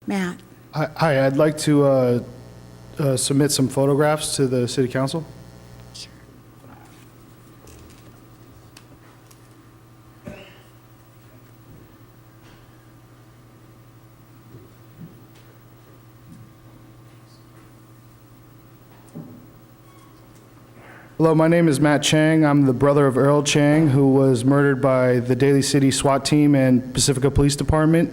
Matt. Hi, I'd like to submit some photographs to the City Council. Sure. Hello, my name is Matt Chang. I'm the brother of Errol Chang, who was murdered by the Daly City SWAT team and Pacifica Police Department.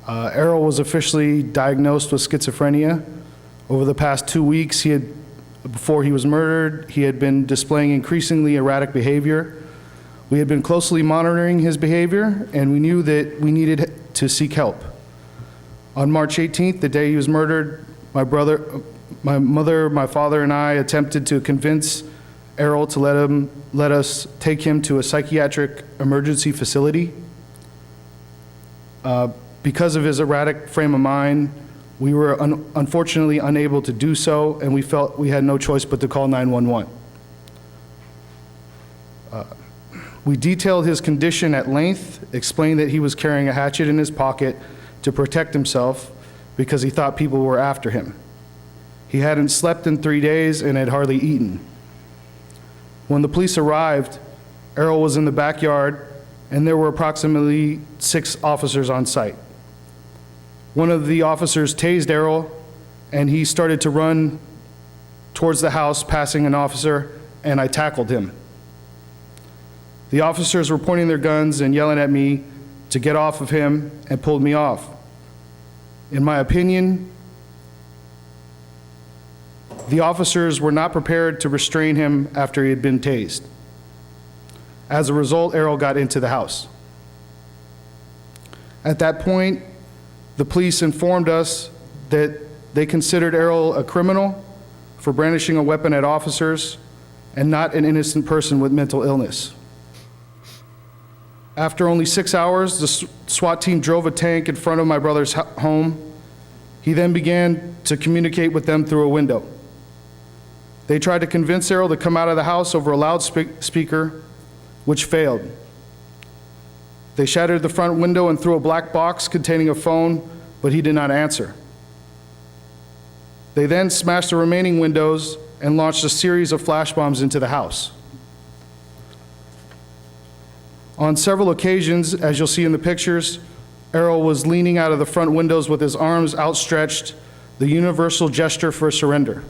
Errol was officially diagnosed with schizophrenia. Over the past 2 weeks, before he was murdered, he had been displaying increasingly erratic behavior. We had been closely monitoring his behavior, and we knew that we needed to seek help. On March 18th, the day he was murdered, my mother, my father, and I attempted to convince Errol to let us take him to a psychiatric emergency facility. Because of his erratic frame of mind, we were unfortunately unable to do so, and we felt we had no choice but to call 911. We detailed his condition at length, explained that he was carrying a hatchet in his pocket to protect himself because he thought people were after him. He hadn't slept in 3 days and had hardly eaten. When the police arrived, Errol was in the backyard, and there were approximately 6 officers on site. One of the officers tased Errol, and he started to run towards the house, passing an officer, and I tackled him. The officers were pointing their guns and yelling at me to get off of him and pulled me off. In my opinion, the officers were not prepared to restrain him after he had been tased. As a result, Errol got into the house. At that point, the police informed us that they considered Errol a criminal for brandishing a weapon at officers and not an innocent person with mental illness. After only 6 hours, the SWAT team drove a tank in front of my brother's home. He then began to communicate with them through a window. They tried to convince Errol to come out of the house over a loudspeaker, which failed. They shattered the front window and threw a black box containing a phone, but he did not answer. They then smashed the remaining windows and launched a series of flash bombs into the house. On several occasions, as you'll see in the pictures, Errol was leaning out of the front windows with his arms outstretched, the universal gesture for surrender.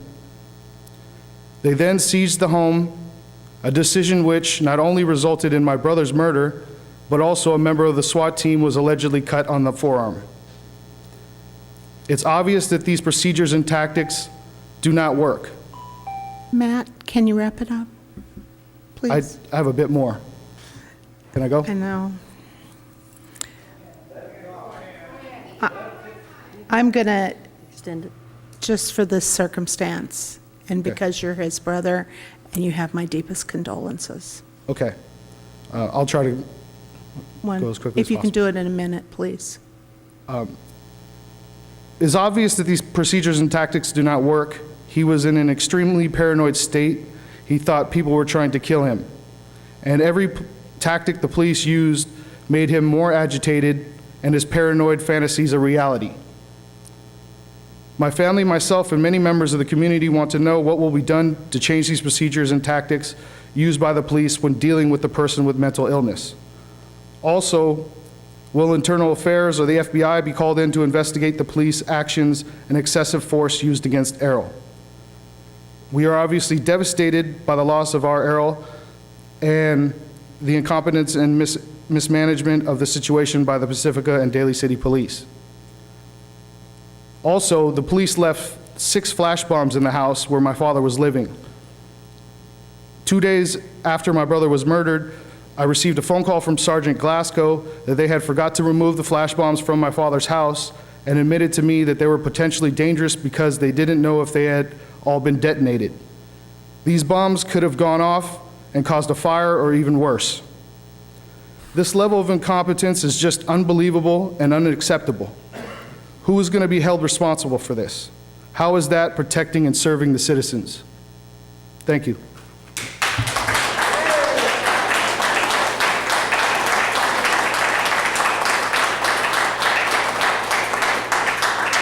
They then seized the home, a decision which not only resulted in my brother's murder, but also a member of the SWAT team was allegedly cut on the forearm. It's obvious that these procedures and tactics do not work. Matt, can you wrap it up, please? I have a bit more. Can I go? I know. I'm going to extend it just for this circumstance, and because you're his brother, and you have my deepest condolences. Okay. I'll try to go as quickly as If you can possible. do it in a minute, please. It's obvious that these procedures and tactics do not work. He was in an extremely paranoid state. He thought people were trying to kill him. And every tactic the police used made him more agitated, and his paranoid fantasies a reality. My family, myself, and many members of the community want to know what will be done to change these procedures and tactics used by the police when dealing with the person with mental illness. Also, will Internal Affairs or the FBI be called in to investigate the police actions and excessive force used against Errol? We are obviously devastated by the loss of our Errol and the incompetence and mismanagement of the situation by the Pacifica and Daly City Police. Also, the police left 6 flash bombs in the house where my father was living. 2 days after my brother was murdered, I received a phone call from Sergeant Glasgow that they had forgot to remove the flash bombs from my father's house and admitted to me that they were potentially dangerous because they didn't know if they had all been detonated. These bombs could have gone off and caused a fire or even worse. This level of incompetence is just unbelievable and unacceptable. Who is going to be held responsible for this? How is that protecting and serving the citizens? Thank you.